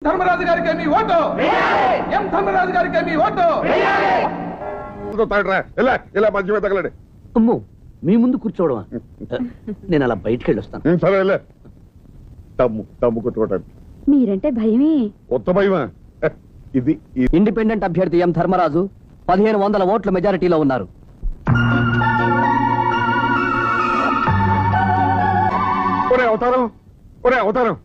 ధర్మరాజు గారికి మీ ఓటు ఎం ధర్మరాజు గారికి మీ ఓటు ఇలా మంచి మీద తగలడి. అమ్మో మీ ముందు కూర్చోవడమా? నేను అలా బయటికి వెళ్ళొస్తాను. సరే తమ్ము కొట్టుకోవటానికి మీరంటే భయమే. కొత్త భయమా? ఇది ఇండిపెండెంట్ అభ్యర్థి ఎం ధర్మరాజు 1500 ఓట్ల మెజారిటీలో ఉన్నారు. అవతారం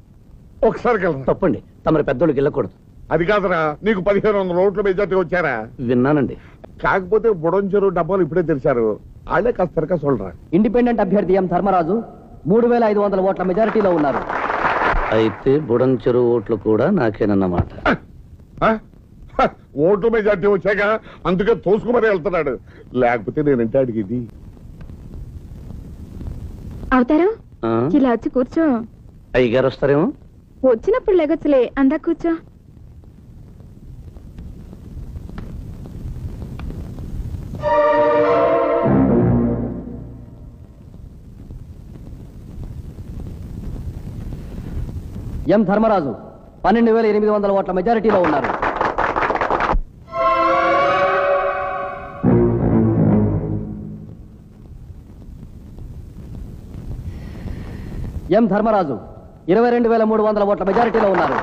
ఒకసారి తప్పండి, తమరి పెద్దోళ్ళు గెల్లకూడదు. అది కాదురా, నీకు 1500 ఓట్ల మెజార్టీ వచ్చారా? విన్నానండి. కాకపోతే బుడంచెరు డబ్బాలు ఇప్పుడే తెరిచారు. వాళ్ళే కాస్త సొల్రా. ఇండిపెండెంట్ అభ్యర్థి ఎం ధర్మరాజు 3500 ఓట్ల మెజారిటీలో ఉన్నారు. అయితే బుడంచెరు ఓట్లు కూడా నాకేనన్నమాట. ఓట్లు మెజార్టీ వచ్చాక అందుకే తోసుకుమని వెళ్తున్నాడు. లేకపోతే నేనంటే అడిగింది. అవుతారు ఇలా వచ్చి కూర్చో. అయ్యగారు వస్తారేమో. వచ్చినప్పుడు లేగొచ్చులే, అందా కూర్చో. ఎం ధర్మరాజు 12800 ఓట్ల మెజారిటీలో ఉన్నారు. ఎం ధర్మరాజు 22300 ఓట్ల మెజారిటీలో ఉన్నారు.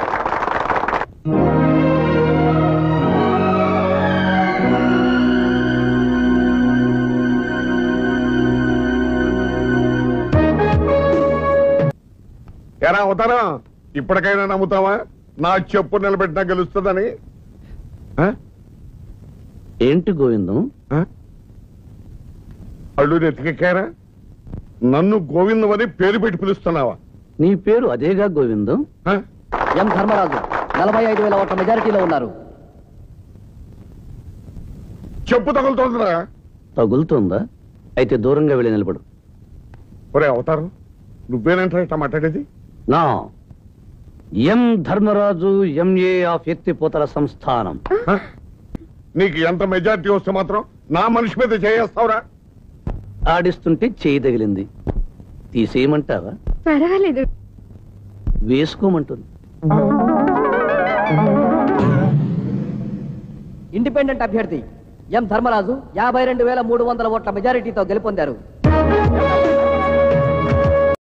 ఎలా అవుతారా? ఇప్పటికైనా నమ్ముతావా నా చెప్పు నిలబెట్టినా గెలుస్తుందని? ఏంటి గోవిందం, అళ్ళు నెతికెక్కారా? నన్ను గోవిందం అని పేరు పెట్టి పిలుస్తున్నావా? నీ పేరు అదేగా గోవిందం. ఎం ధర్మరాజు 45000 ఓట్ల మెజారిటీలో ఉన్నారు. చెప్పు తగులుతోందిరా? తగులుతోందా? అయితే దూరంగా వెళ్ళి నిలబడు. ఒరే అవతారం, నువ్వేనంటే ఇట్లా మాట్లాడేది? నా ఎం ధర్మరాజు ఎంఏ ఆఫ్ ఎత్తిపోతల సంస్థానం. నీకు ఎంత మెజార్టీ వస్తే మాత్రం నా మనిషి మీద చేయేస్తావురా? ఆడిస్తుంటే చేయి తగిలింది, తీసేయమంటావా? పర్వాలేదు, వేసుకోమంటుంది. ఇండిపెండెంట్ అభ్యర్థి ఎం ధర్మరాజు 52300 ఓట్ల మెజారిటీతో గెలుపొందారు.